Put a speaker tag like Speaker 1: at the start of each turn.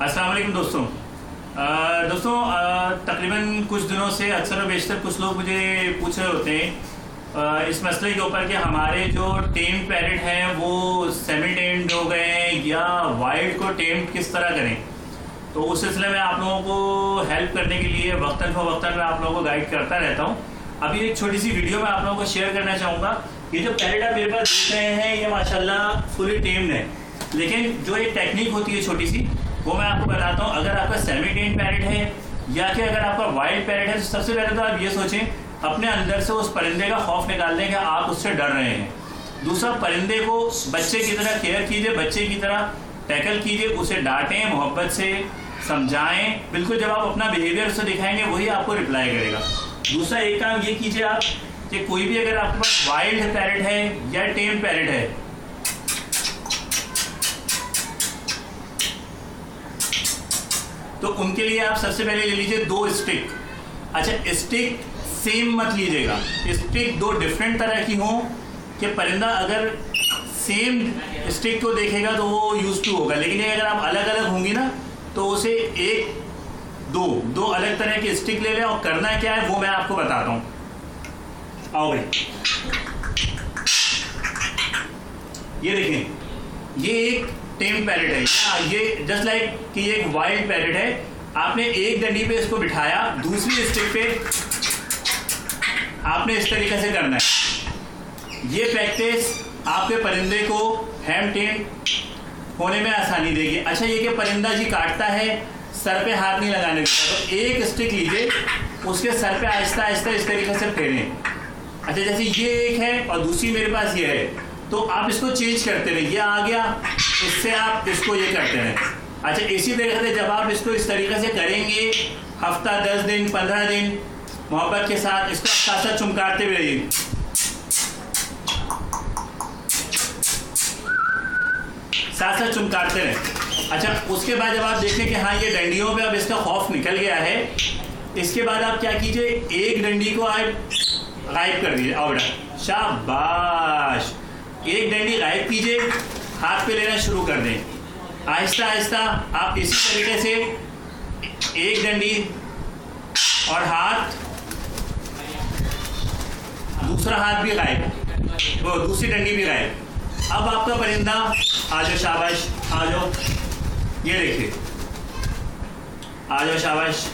Speaker 1: अस्सलाम वालेकुम दोस्तों। तकरीबन कुछ दिनों से अक्सर व बेशतर कुछ लोग मुझे पूछ रहे होते हैं इस मसले के ऊपर कि हमारे जो टेम पैरेट हैं वो सेमी टेम्ड हो गए हैं या वाइल्ड को टेम्ड किस तरह करें। तो उस सिलसिले में आप लोगों को हेल्प करने के लिए वक्तन फ़वक्तन मैं आप लोगों को गाइड करता रहता हूँ। अभी एक छोटी सी वीडियो मैं आप लोगों को शेयर करना चाहूँगा। ये जो पैरेट आप मेरे पास देख रहे हैं ये माशाल्लाह फुली टेम्ड है, लेकिन जो एक टेक्निक होती है छोटी सी वो मैं आपको बताता हूँ। अगर आपका सेमी टेम्ड पैरेट है या कि अगर आपका वाइल्ड पैरेट है तो सबसे पहले तो आप ये सोचें अपने अंदर से उस परिंदे का खौफ निकाल दें कि आप उससे डर रहे हैं। दूसरा, परिंदे को बच्चे की तरह केयर कीजिए, बच्चे की तरह टैकल कीजिए, उसे डांटें, मोहब्बत से समझाएं। बिल्कुल जब आप अपना बिहेवियर उसे दिखाएंगे वही आपको रिप्लाई करेगा। दूसरा एक काम ये कीजिए आप कि कोई भी अगर आपके पास वाइल्ड पैरेट है या टेम पैरेट है तो उनके लिए आप सबसे पहले ले लीजिए 2 स्टिक। अच्छा, स्टिक सेम मत लीजिएगा, स्टिक 2 डिफरेंट तरह की हो कि परिंदा अगर सेम स्टिक को देखेगा तो वो यूज टू होगा, लेकिन अगर आप अलग अलग होंगी ना तो उसे दो अलग तरह के स्टिक ले लें। और करना क्या है वो मैं आपको बताता हूँ। आओ भाई, ये देखें, ये एक टेम पैरेट है, ये जस्ट लाइक कि ये एक वाइल्ड पैरेट है। आपने एक डंडी पे इसको बिठाया, दूसरी स्टिक पे आपने इस तरीके से करना है। ये प्रैक्टिस आपके परिंदे को हैम टेम होने में आसानी देगी। अच्छा, ये कि परिंदा जी काटता है, सर पे हाथ नहीं लगाने देता, तो एक स्टिक लीजिए, उसके सर पे आहिस्ता आहिस्ता इस तरीके से फेरें। अच्छा, जैसे ये एक है और दूसरी मेरे पास ये है, तो आप इसको चेंज करते रहे। ये आ गया, इससे आप इसको ये करते रहें। अच्छा, इसी तरीके से जब आप इसको इस तरीके से करेंगे हफ्ता 10 दिन 15 दिन मोहब्बत के साथ इसको साथ साथ चुमकाते भी रहिए। साथ साथ चुमकाते रहें। अच्छा, उसके बाद जब आप देखें कि हाँ ये डंडियों पे अब इसका खौफ निकल गया है, इसके बाद आप क्या कीजिए, एक डंडी को आप गायब कर दीजिए। आओ बेटा, शाबाश। एक डंडी गायब कीजिए, हाथ पे लेना शुरू कर दें। आहिस्ता आहिस्ता आप इसी तरीके से एक डंडी और हाथ, दूसरा हाथ भी गायब, वो दूसरी डंडी भी गायब। अब आपका परिंदा आ जाओ, शाबाश, आ जाओ, ये देखिए, आ जाओ, शाबाश।